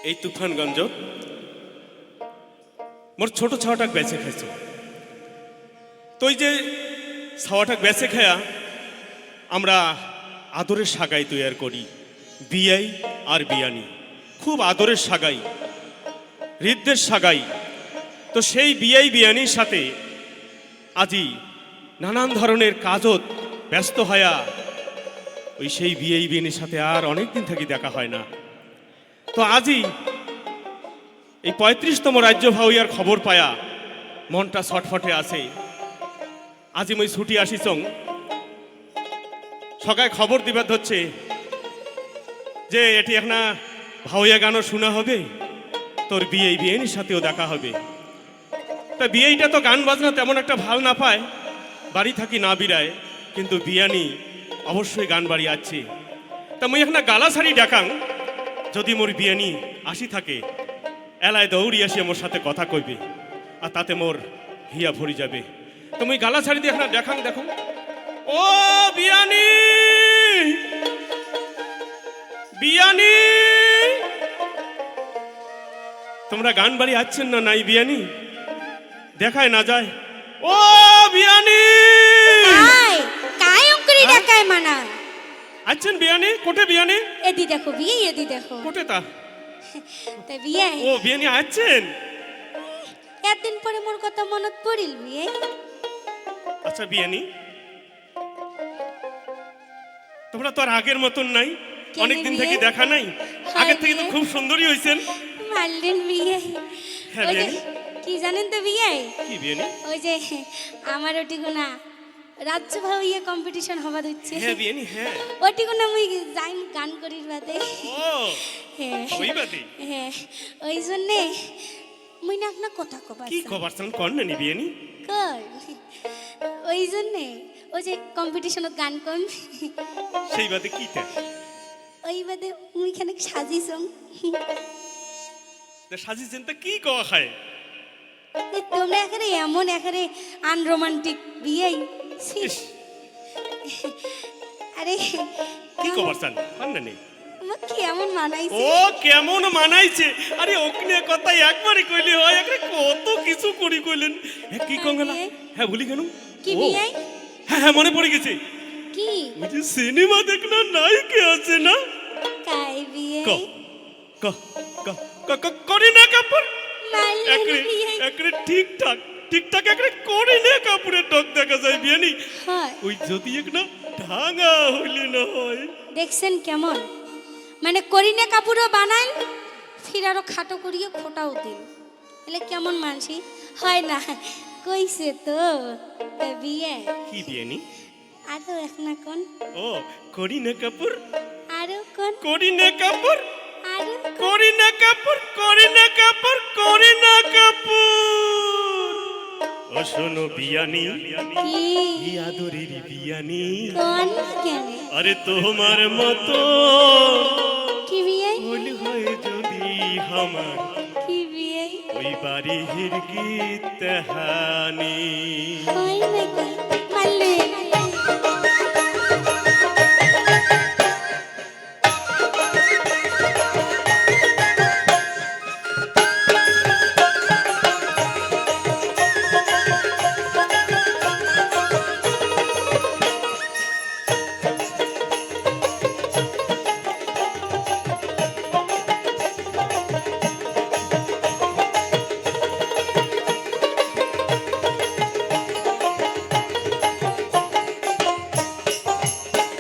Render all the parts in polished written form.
এই তুফানগঞ্জ মোর ছোট ছাওয়াটাক বেঁচে খাইছ তো যে ছাওয়াটাক বেঁচে খায়া আমরা আদরের সাগাই তৈয়ার করি বিয়াই আর বিয়ানি খুব আদরের সাগাই হৃদ্যের সাগাই তো সেই বিয়াই বিয়ানির সাথে আজি নানান ধরনের কাজত ব্যস্ত হয়া ওই সেই বিয়াই বিয়ানির সাথে আর অনেক দিন থেকে দেখা হয় না তো আজি এই ৩৫তম রাজ্য ভাউয়ার খবর পায়া মনটা ছটফটে আছে আজি মই ছুটি আসিছং সকায় খবর দিবার হচ্ছে যে এটি একটা ভাউয়া গানও শোনা হবে তোর বিয়ে বিয়েনির সাথেও দেখা হবে তা বিয়েটা তো গান বাজনা তেমন একটা ভাল না পায় বাড়ি থাকি না বিরায় কিন্তু বিয়ানি অবশ্যই গান বাড়ি আছে তা মই একটা গালা শাড়ি ডাকাং যদি মোর বিয়ানি আসি থাকে এলায় দৌড়ি আসি মোর সাথে কথা কইবে আর তাতে মোর হিয়া ভরি যাবে তো মই গালা শাড়ি দিয়ে একটা দেখাং দেখো ও বিয়ানি বিয়ানি তোমরা গান বাড়ি আছেন না নাই বিয়ানি দেখায় না যায় ও বিয়ানি কায় অঙ্কুরি ডাকায় মানা আছেন বিয়ানি কোটে বিয়ানি এদি দেখো বিয়ে এদি দেখো কোটে তা তা বিয়ে ও বিয়ানি আছেন একদিন পরে মোর কথা মনত পড়িল বিয়ে আচ্ছা বিয়ানি তোমরা তো আর আগের মতন নাই অনেক দিন থেকে দেখা নাই আগের থেকে তো খুব সুন্দরী হইছেন মারলেন বিয়ে হ্যাঁ ওই যে বিয়ানি কি জানেন তো বিয়ে কি বিয়ানি ওই যে আমার ওটিগুনা রাজ্য ভাইয়া কম্পিটিশন হবা দিচ্ছে হ্যাঁ বিয়ানি হ্যাঁ ওটিগুনা মুই যাইম গান করির বাদে ও হ্যাঁ ওই বাদে হ্যাঁ ওই জন্যে মুই না আপনার কথা কবা কি খবর চান কর না নি বিয়ানি কর ওই জন্যে ওই যে কম্পিটিশনত গান কম সেই বাদে কি তা ওই বাদে মুই খানে সাজিছং তা সাজিছেন তা কি কওয়া খায় তোমরা এখানে এমন এখানে আনরোমান্টিক বিয়েই ছি। ইস, আরে কি খবর চান কর না নি আমার কেমন মানাইছে ও কেমন মানাইছে আরে ওকনে কথা একবারই কইলে হয় একরে কত কিছু করি কইলেন কি কঙ্গলা হ্যাঁ ভুলি কেন কি ও, বিয়ে হ্যাঁ হ্যাঁ মনে পড়ে গেছে কি ওই যে সিনেমা দেখনা নায়িকা আছে না কাই বিয়ে ক ক ক ক ক করিনা কাপুর মারলেন একরে বিয়ে একরে ঠিকঠাক ঠিকঠাক একরে করিনা কাপুরের ডক দেখা যায় বিয়ানি হয় ওই যদি একটা ঢাঙা হইলে না হয় দেখছেন কেমন মানে করিনা কাপুরও বানাইল ফির আরো খাটো করিয়ে খোটাও দিল এলে কেমন মানসি হয় না কইছে তো তা বিয়ে কি বিয়ানি আরো এক না কোন ও করিনা কাপুর আরো কোন করিনা কাপুর আরো করিনা কাপুর করিনা কাপুর করিনা কাপুর ও শোনো বিয়ানি কি ই আদরের বিয়ানি কোন কেন আরে তোমার মতো কি বিয়ে ভুল হয়ে যদি আমার কি বিয়ে ওই বাড়ির গীত হানি হয় নাকি মারলেন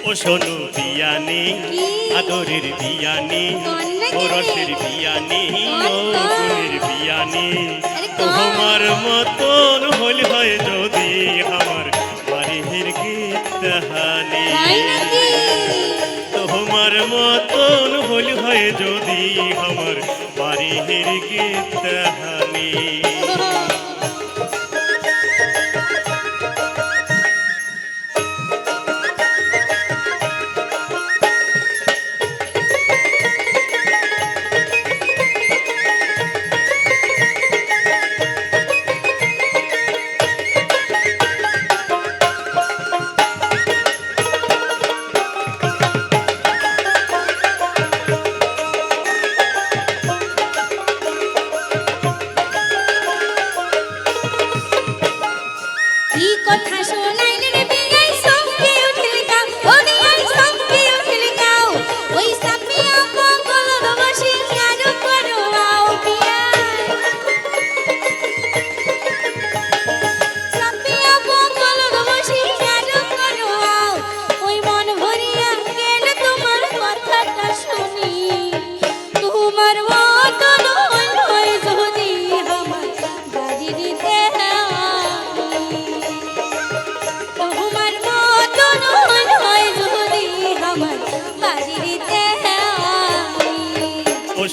ও শোনো বিয়ানি কি? আদরের বিয়ানি কোন নাকি? ও রসের বিয়ানি কোন, ও কোন? গুণের বিয়ানি আরে কোন? তোমার মতন হল হয় যদি আমার বাড়ির গীত হানি হয় নাকি তোমার মতন হল হয় যদি আমার বাড়ির গীত হানি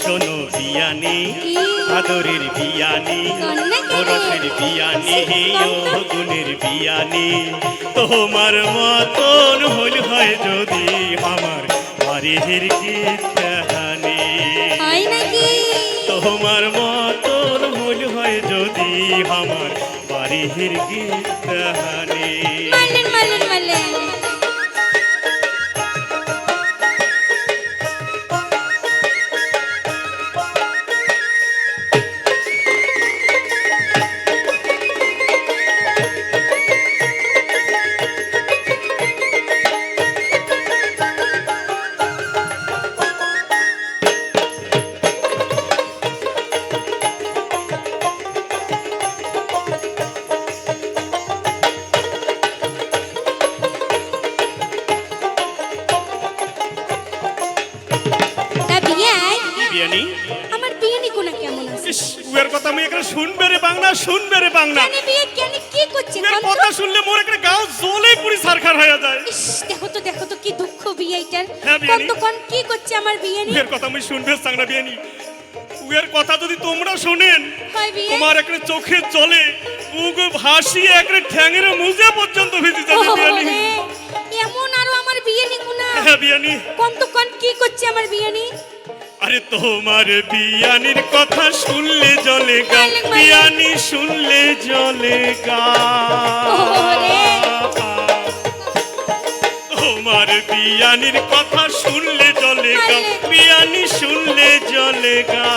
শোনো বিয়ানি কি? আদরের বিয়ানি কন্যা কে? ওরসের বিয়ানি ও কন্যা? গুণের বিয়ানি তোমার মতন হইল হয় যদি আমার বাড়ির গীত কাহানি হয় নাকি? তোমার মতন হইল হয় যদি আমার বাড়ির গীত কাহানি মারলেন মারলেন মারলেন। তা বিয়াই, কি বিয়ানি আমার বিয়ানি কোনা কেমন আছে? ইস, উয়ের কথা আমি এখানে শুনবে রে বাংলা শুনবে রে বাংলা কেন বিয়ে কেন কি করছে উয়ের কোন তো? কথা শুনলে মোর একটা গাও জ্বলে পুরি সারখার হয়ে যায় ইস, দেখো তো কি দুঃখ বিয়াইটার। হ্যাঁ, কোন বিয়ানি। তো কোন কি করছে আমার বিয়ানি? উয়ের কথা আমি শুনবে সাংনা বিয়ানি উয়ের কথা যদি তোমরা শোনেন হয় বিয়ে? তোমার একটা চোখে জলে মুখ ভাসিয়ে একটা ঠ্যাঙের মুজে পর্যন্ত ভিজে যাবে বিয়ানি ওরে, এমন আরো আমার বিয়ানি কোনা। হ্যাঁ বিয়ানি কোন তো কোন কি করছে আমার বিয়ানি? আরে তোমার বিয়ানির কথা শুনলে জলে গা মালিক, মালিক। বিয়ানি শুনলে জলে গা ওরে। তোমার বিয়ানির কথা শুনলে জলে গা মালিক। বিয়ানি শুনলে জলে গা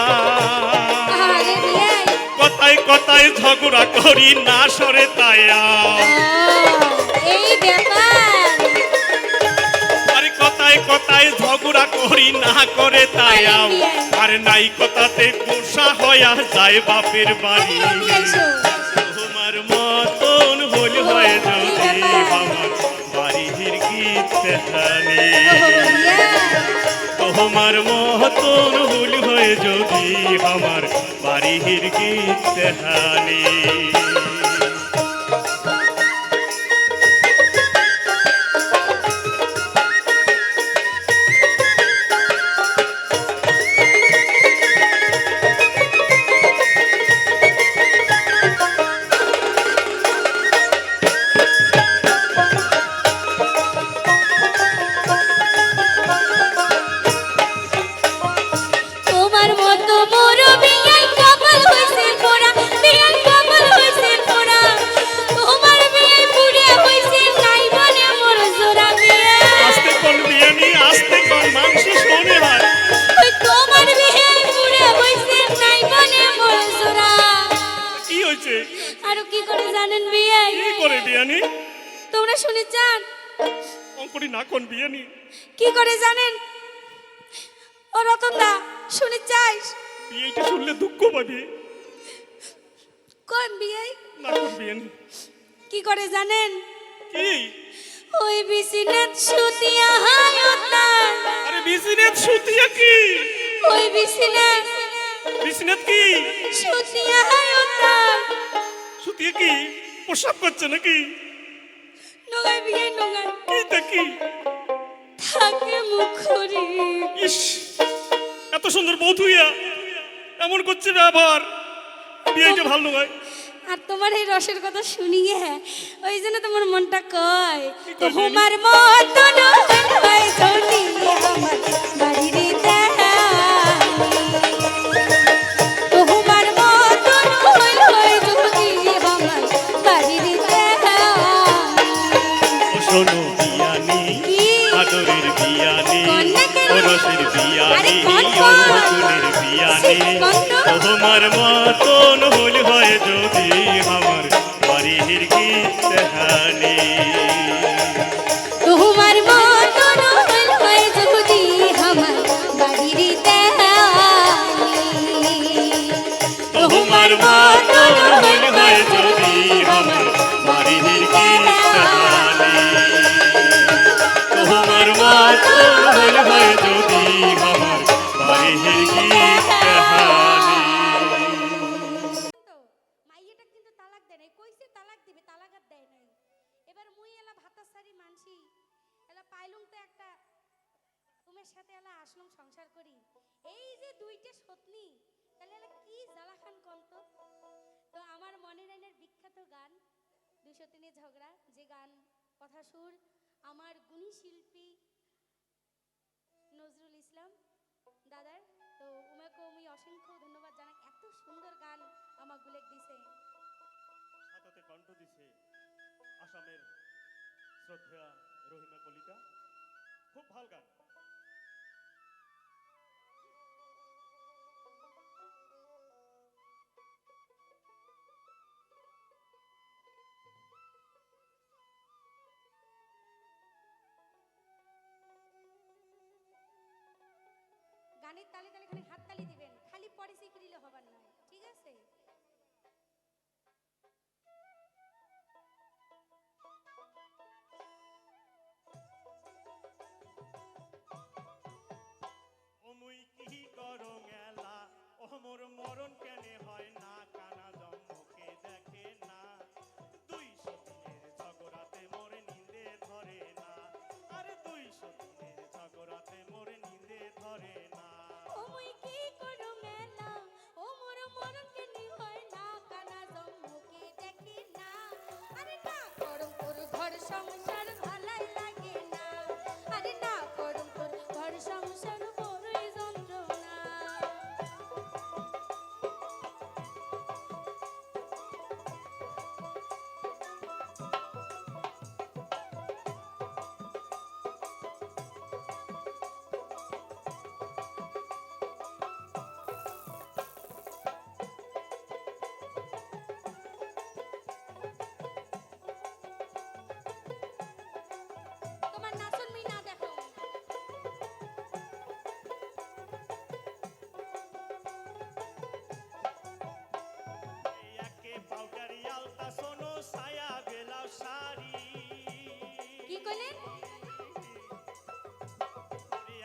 আরে বিয়াই। কথায় কথায় ঝগড়া করি না সরে তায়া ও, এই ব্যাপার। আরে কথায় কথায় ঝগড়া করি না করে তায়াও মালিক বিয়াই। আর নাই কথাতে গোসা হইয়া যায় বাপের বাড়ি আরে বিয়াই শো। তোমার মতন হল হয় যদি এই ব্যাপার। আমার বাড়ির গীত হানি ও বিয়াই। তোমার মতন হল হয় যদি আমার বাড়ির গীত হানি তোমার মতো মোর বিয়াই কপাল হইছে পোড়া, বিয়াই কপাল হইছে পোড়া। তোমার বিয়াই পুড়ে হইছে নাই বনে মোর জোড়া বিয়া। আস্তে কোন বিয়ানি আস্তে কোন মাংস শোনে হয় ওই তোমার বিয়াই পুড়ে হইছে নাই বনে মোর জোড়া। কি হয়েছে আর কি করে জানেন বিয়াই? কি করে বিয়ানি তোমরা শুনে চান অঙ্কটি না কোন বিয়ানি কি করে জানেন? ও রতনদা শুনে চাইস বিয়েটা শুনলে দুঃখ পাবি কোন বিয়াই? না কোন বিয়ানি কি করে জানেন? কি ওই বিসিনাত সুতিয়া হায়তার, আরে বিসিনেত সুতিয়া কি ওই বিসিনাত বিসিনেত কি সুতিয়া হায়তার। সুতিয়া কি প্রসাব করছে নাকি নগাই বিয়াই নগাই কি তা কি থাকে মুখরি। ইস এত সুন্দর বউ থুইয়া এমন করছে ব্যবহার বিয়েটা ভালো নয় আর তোমার এই রসের কথা শুনিয়ে ওই জন্য তোমার মনটা কয় কি কয় তোমার মতন হয় যদি আমার বাড়ির তোমার মতন হয় যদি আমার বাড়ির ও শোনো বিয়ানি কি? আদরের বিয়ানি কন্যা কেন? ওরসের আরে বিয়ানি কোন ও কোন? নতুনের বিয়ানি সে কোন তো? তোমার মতন হল হয় যদি আমার বাড়ির গীত হানি তোমার মতন হয় যদি আমার বাড়ির তোমার মতন হল হয় যদি আমার বাড়ির গীত হানি তোমার মতন হল হয় যদি আমার বাড়ির গীত হানি মাইয়াটা কিন্তু তালাক দেয় নাই, কইছে তালাক দিবে, তালাক আর দেয় নাই। এবার মুই এলা ভাতাসারি মানসি এলা পাইলুম তো একটা তোমার সাথে এলা আসলাম সংসার করি। এই যে দুইটা সতনি তাহলে এলা কি জ্বালা খান কন্ত। তো আমার মনের আইনের বিখ্যাত গান 203 ঝগড়া, যে গান কথা সুর আমার গুণী শিল্পী নজরুল ইসলাম দাদার। তো উমাকে আমি অসংখ্য ধন্যবাদ জানাই, এত সুন্দর গান আমার গুলেক দিছে। সাথে কণ্ঠ দিছে আসামের শ্রদ্ধেয়া রহিমা কলিতা, খুব ভাল গান। গানের তালে তালে খালি হাত তালি দিবেন, খালি পরিচয় করিলে হবার নয়, ঠিক আছে? অমুই কি করং এলা অমর মরণ কেনে হয় না, কানা জম্মকে দেখে না, 200 দিনের ঝগড়াতে মোরে নিন্দে ধরে না, আরে 200 দিনের ঝগড়াতে মোরে নিন্দে ধরে না। ও মুই কি করো মেলা ও মোর মরণ কেনি হয় না, কানা জম্মুকে দেখে না, আরে না করম তোর ঘর সংসার ভালাই লাগে না, আরে না করম তোর ঘর সংসার বড়ই যন্ত্রণা। তোমার নাচন মি না দেখো। একে পাউডারি আলতা সোনো সায়া বেলাও শাড়ি, কি কইলেন?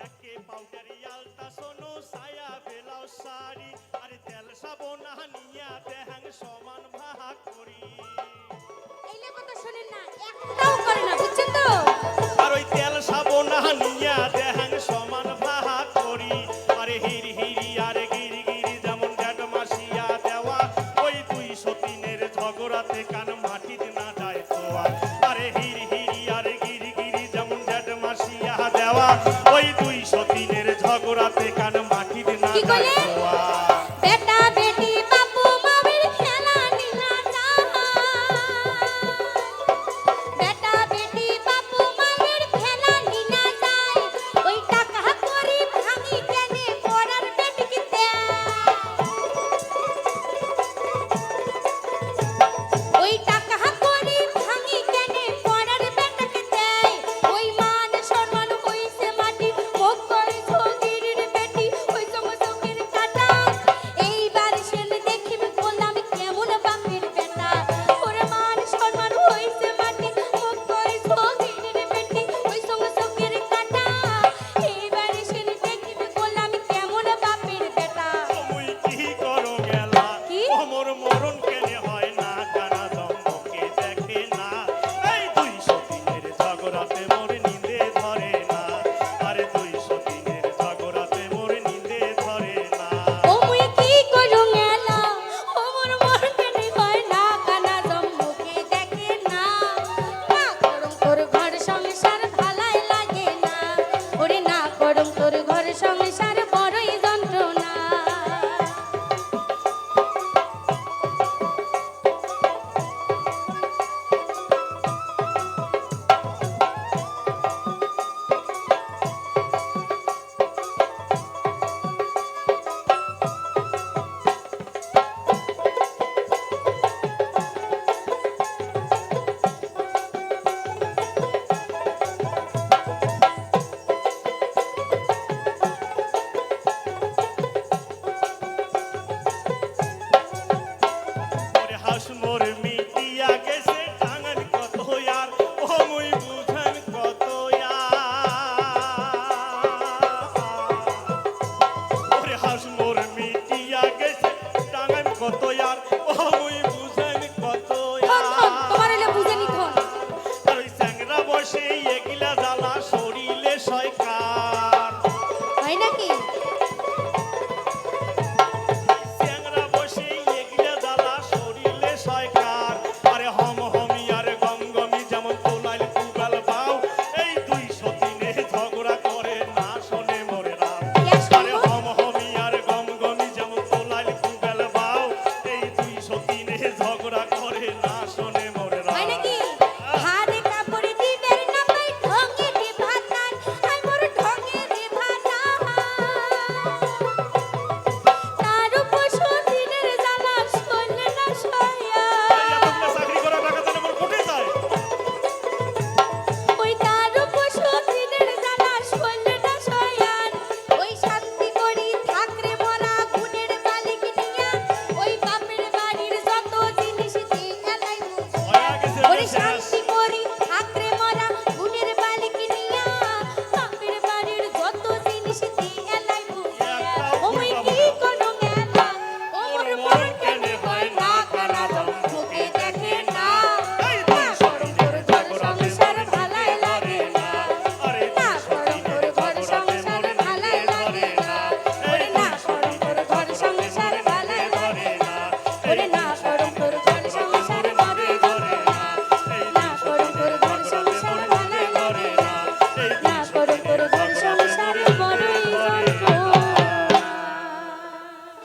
একে পাউডারি আলতা সোনো সায়া বেলাও শাড়ি, আরে তেল সাবন নিয়া দেহাং সমান ভাগ করি, এইলে কথা শুনেন না, একটাও করে না, বুঝছেন তো? আর ওই তেল সাবন নিয়া দেহাং সমান ভাগ করি, আরে হিরি হিরি আরে গিরি গিরি যেমন ড্যাড মাসিয়া দেওয়া, ওই 200 দিনের ঝগড়াতে কান মাটিতে না যায় তোয়া, আরে হিরি হিরি আরে গিরি গিরি যেমন ড্যাড মাসিয়া দেওয়া, ওই 200 দিনের ঝগড়াতে কান মাটিতে না কি যায় কইলেন? তোয়া। বেটা বেটি বাপু মামির খেলা নিলা যায়, বেটা বেটি বাপু মামির খেলা নিলা যায়, ওই টাকা করি ভাঙি কেনে পড়ার বেটিকে দেয়, ওই টাকা করি ভাঙি কেনে পড়ার বেটাকে দেয়, ওই মান সম্মান হইছে মাটি মুখ করে ঝগিরির বেটি, ওই সমস্ত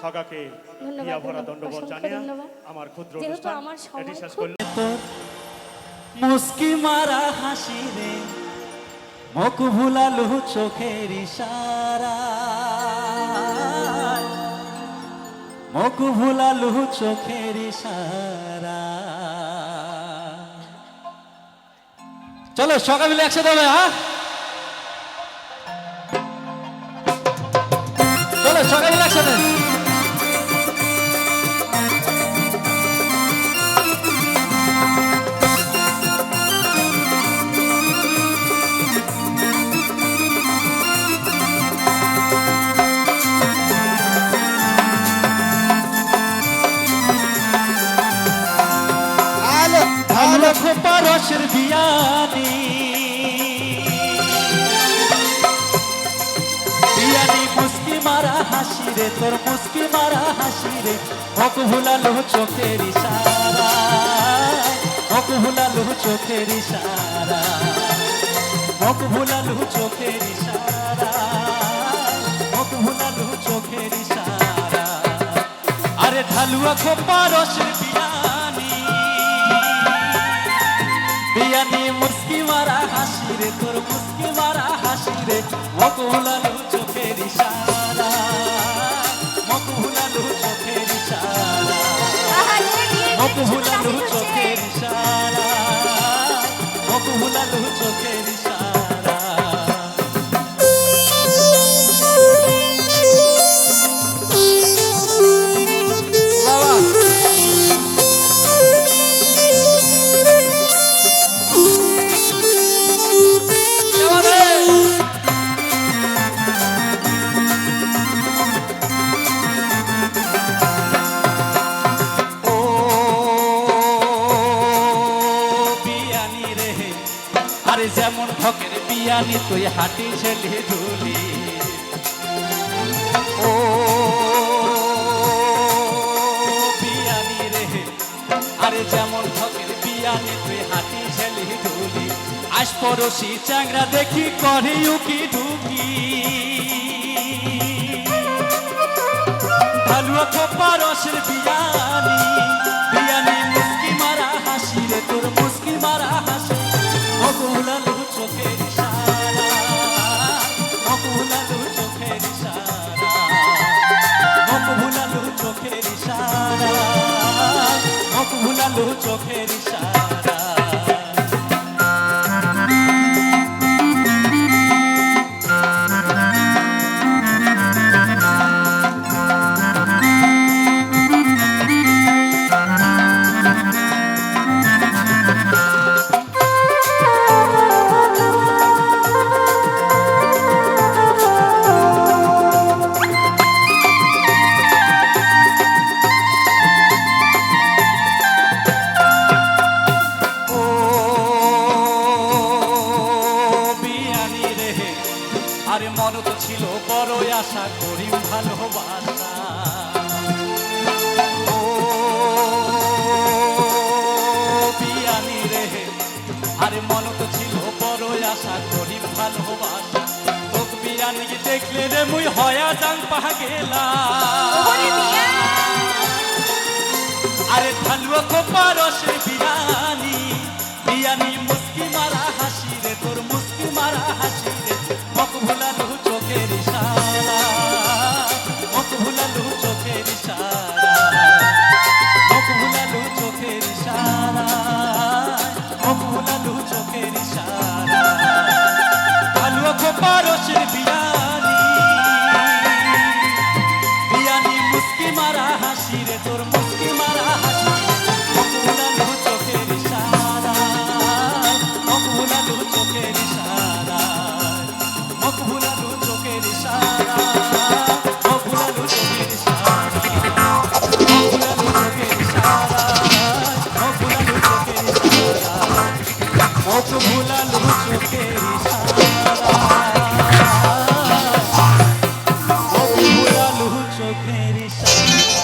খগাকে ধন্যবাদ, ইয়া ভরা ধন্যবাদ, দণ্ডবত অসংখ্য জানিয়ে ধন্যবাদ। আমার ক্ষুদ্র যেহেতু অনুষ্ঠান আমার সময় এটি শেষ খুব- করলাম। তোর মুস্কি মারা হাসি রে মুখ ভুলালু চোখের ইশারা মুখ ভুলালু চোখের ইশারা চলো সকাল মিলে একসাথে হবে হ্যাঁ চলো সকাল মিলে একসাথে ভালো খোপা রসের বিয়ানি বিয়ানি মুস্কি মারা হাসি রে তোর মুস্কি মারা হাসি রে মুখ ভুলালো চোখের ইশারা মুখ ভুলালো চোখের ইশারা মুখ ভুলালো চোখের ইশারা মুখ ভুলালো চোখের ইশারা আরে ঢালুয়া খোপা রসের বিয়ানি বিয়ানি মুস্কি মারা হাসি রে তোর মুস্কি মারা হাসি রে মুখ ভুলালো চোখের ইশারা মুখ ভুলালো চোখের ইশারা মুখ ভুলালো চোখের ইশারা মুখ ভুলালো চোখের ইশারা বাবা আরে যেমন ঠকের বিয়ানি তুই হাঁটি ছেলে ধুলি ও বিয়ানি রে আরে যেমন ঠকের বিয়ানি তুই হাঁটি ছেলে ধুলি আজ পড়োশি চ্যাংরা দেখি করে উকি ঢুকি ভালুয়া খোপা রসের বিয়ানি বিয়ানি মুস্কি মারা হাসি রে তোর মুস্কি মারা হাসি মুখ ভুলালো চোখের ইশারা মুখ ভুলালো চোখের ইশারা মুখ ভুলালো চোখের ইশারা মুখ ভুলালো চোখের ইশারা আরে মন তো ছিল বড় আশা করি ভালোবাসা ও বিয়ানি রে আরে মন তো ছিল বড় আশা করি ভালোবাসা তোক বিয়ানি দেখলে রে মুই হয়া জাং পাহা গেলা আরে ঢালুয়া খোপা রসে বিয়ানি বিয়ানি মুস্কি মারা হাসি রে তোর মুস্কি মারা হাসি রে মুখ ভুলালো চোখের ইশারা মুখ ভুলালো চোখের ইশারা মুখ ভুলালো চোখের ইশারা মুখ ভুলালো চোখের ইশারা ভালুয়া খোপা রসের বিয়ানি বিয়ানি মুস্কি মারা হাসি রে তোর মুস্কি মারা হাসি মুখ ভুলালো চোখের ইশারা মুখ ভুলালো চোখের ইশারা মুখ ভুলালো চোখের ইশারা মুখ ভুলালো চোখের ইশারা মুখ ভুলালো চোখের ইশারা মুখ ভুলালো চোখের ইশারা মুখ ভুলালো চোখের ইশারা মুখ ভুলালো চোখের ইশারা